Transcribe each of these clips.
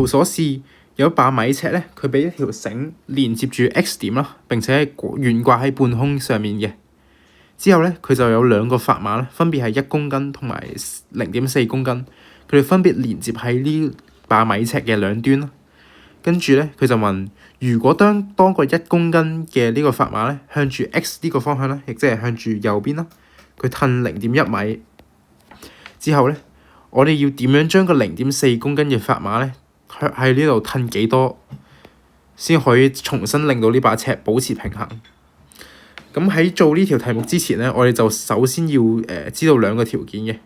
圖所示有一把米尺咧，佢俾一條繩連接住 X 點啦，並且係懸掛喺半空上面嘅。之後咧，佢就有兩個砝碼咧，分別係1公斤同埋0.4公斤，佢哋分別連接喺呢把米尺嘅兩端啦。跟住咧，佢就問：如果當個1公斤嘅呢個砝碼咧向住 X 呢個方向咧，亦即係向住右邊啦，佢褪0.1米之後咧，我哋要點樣將個0.4公斤嘅砝碼咧喺呢度褪幾多，先可以重新令到呢把尺保持平衡？咁喺做呢條題目之前咧，我哋就首先要知道兩個條件嘅。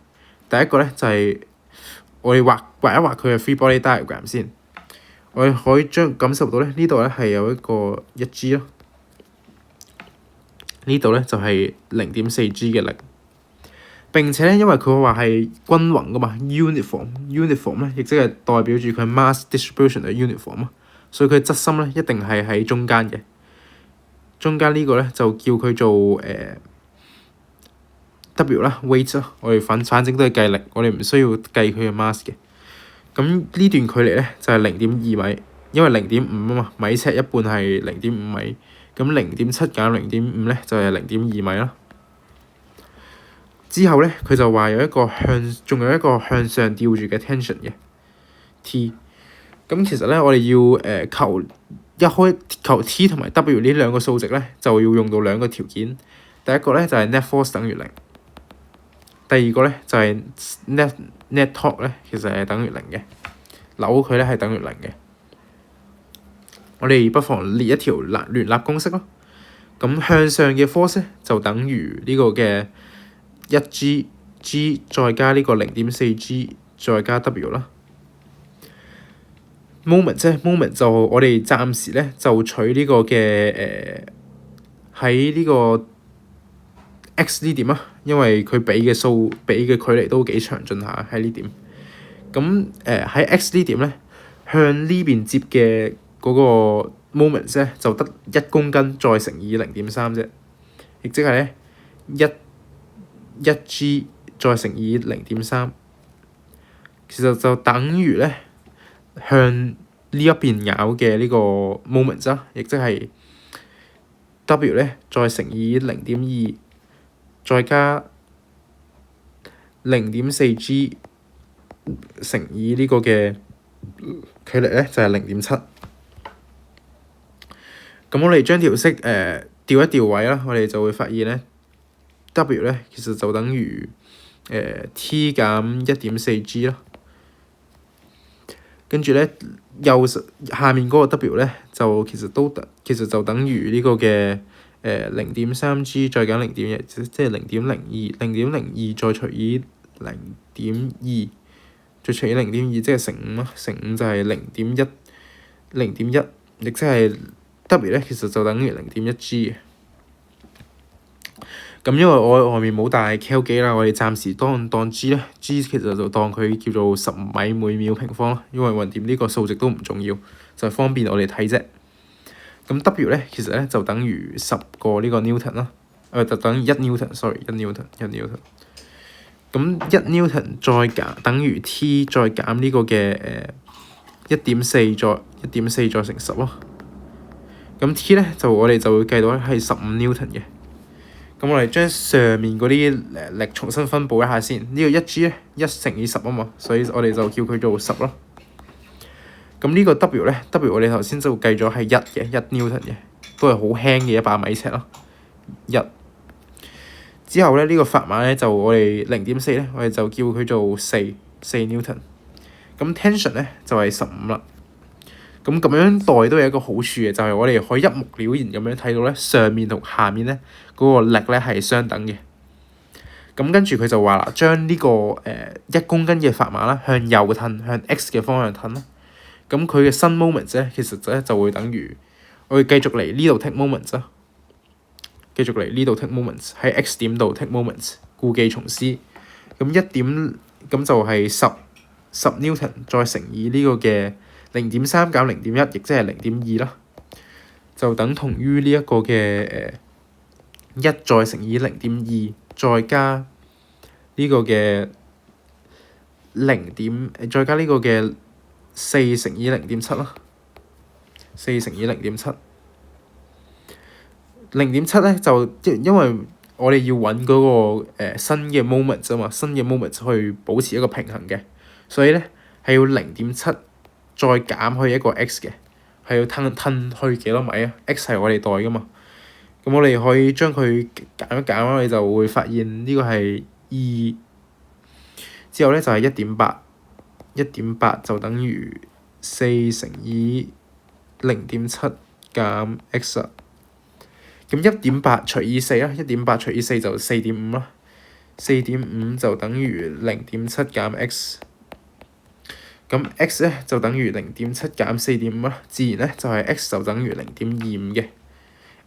第一個咧就係我哋畫一畫佢嘅 free body diagram 先。我哋可以感受到咧，呢度咧係有一個1G 咯，呢度咧就係0.4G 嘅力。並且咧，因為佢話係均勻噶嘛 ，uniform 咧，亦即係代表住佢 mass distribution 嘅 uniform 啊，所以佢質心咧一定係喺中間嘅。中間呢個咧就叫佢做W 啦 weight 啦，我哋反正都係計力，我哋唔需要計佢嘅 mass 嘅。咁呢段距離咧就係0.2米，因為0.5啊嘛，米尺一半係0.5米，咁0.7減0.5咧就係0.2米啦。之後咧，佢就話仲有一個向上吊住嘅 tension 嘅 T。咁其實咧，我哋要求 T 同埋 W 呢兩個數值咧，就要用到兩個條件。第一個咧就係 net force 等於0，第二個咧就係 net torque 咧，其實係等於0嘅，扭佢咧係等於0嘅。我哋不妨列一條聯立公式咯。咁向上嘅 force 咧就等於呢個嘅1G 再加呢個0.4G 再加 W 啦。moment 就我哋暫時咧就取呢個嘅喺呢個 X 呢點啊，因為佢俾嘅距離都幾詳盡下喺呢點。咁喺 X 呢點咧，向呢邊接嘅嗰個 moment 咧就得1公斤再乘以0.3啫，亦即係咧1G 再乘以0.3，其實就等於咧向呢一邊咬嘅呢個 moment 啦，亦即係 W 咧再乘以0.2再加0.4G 乘以呢個嘅距離咧就係0.7。咁我哋將條式調一調位啦，我哋就會發現咧 W 咧其實就等於T 減 1.4G 啦。跟住咧下面嗰個 W 咧就其實就等於呢個嘅0.3G 再減0.1，即係0.02再除以0.2，再除以0.2，即係乘5啦，乘5就係0.1，亦即係 W 咧其實就等於0.1G 嘅。咁因為我外面冇帶 cal 機啦，我哋暫時當 G 咧 ，G 其實就當佢叫做10米每秒平方啦，因為橫掂呢個數值都唔重要，就方便我哋睇啫。咁 W 咧其實咧就等於10個呢個 Newton 啦，就等於1 Newton，1 Newton。咁1 Newton 再等於 T 再減呢個嘅1.4再乘10咯。咁 T 咧我哋就會計到咧係15 Newton 嘅。咁我哋將上面嗰啲力重新分佈一下先。呢個1G 咧1乘以10啊嘛，所以我哋就叫佢做10咯。咁呢個 W 咧 ，W 我哋頭先就計咗係1 Newton 嘅，都係好輕嘅一把米尺咯。1之後咧，呢個砝碼咧就我哋0.4咧，我哋就叫佢做4 Newton。咁 tension 咧就係15啦。咁樣代都有一個好處嘅，就係我哋可以一目了然咁樣睇到咧，上面同下面咧嗰個力咧係相等嘅。咁跟住佢就話啦，將呢個1公斤嘅砝碼啦向右褪，向 X 嘅方向褪啦。咁佢嘅新 moment 咧，其實就會等於我哋繼續嚟呢度 take moment 啦，繼續嚟呢度 take moment 喺 X 點度 take moment， 故技重施。咁咁就係10 Newton 再乘以呢個嘅0.3減0.1，亦即係0.2啦，就等同於呢一個嘅1再乘以0.2再加呢個嘅再加呢個嘅4乘以0.7啦，4乘以0.7。0.7咧就因為我哋要揾嗰個新嘅 moment 啫嘛，新嘅 moment 去保持一個平衡嘅，所以咧係要0.7再減去一個 x 嘅，係要褪去幾多米啊？x 係我哋代噶嘛，咁我哋可以將佢減一減啦，你就會發現呢個係2，之後咧就係1.8，1.8就等於4乘以0.7減 x 啦。咁1.8除以4啦，1.8除以4就4.5啦，4.5就等於0.7減 x。咁 x 咧就等於0.7減4.5啦，自然咧就係 x 就等於0.25嘅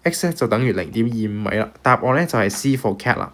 ，x 咧就等於0.25米啦。答案咧就係 C for cat 啦。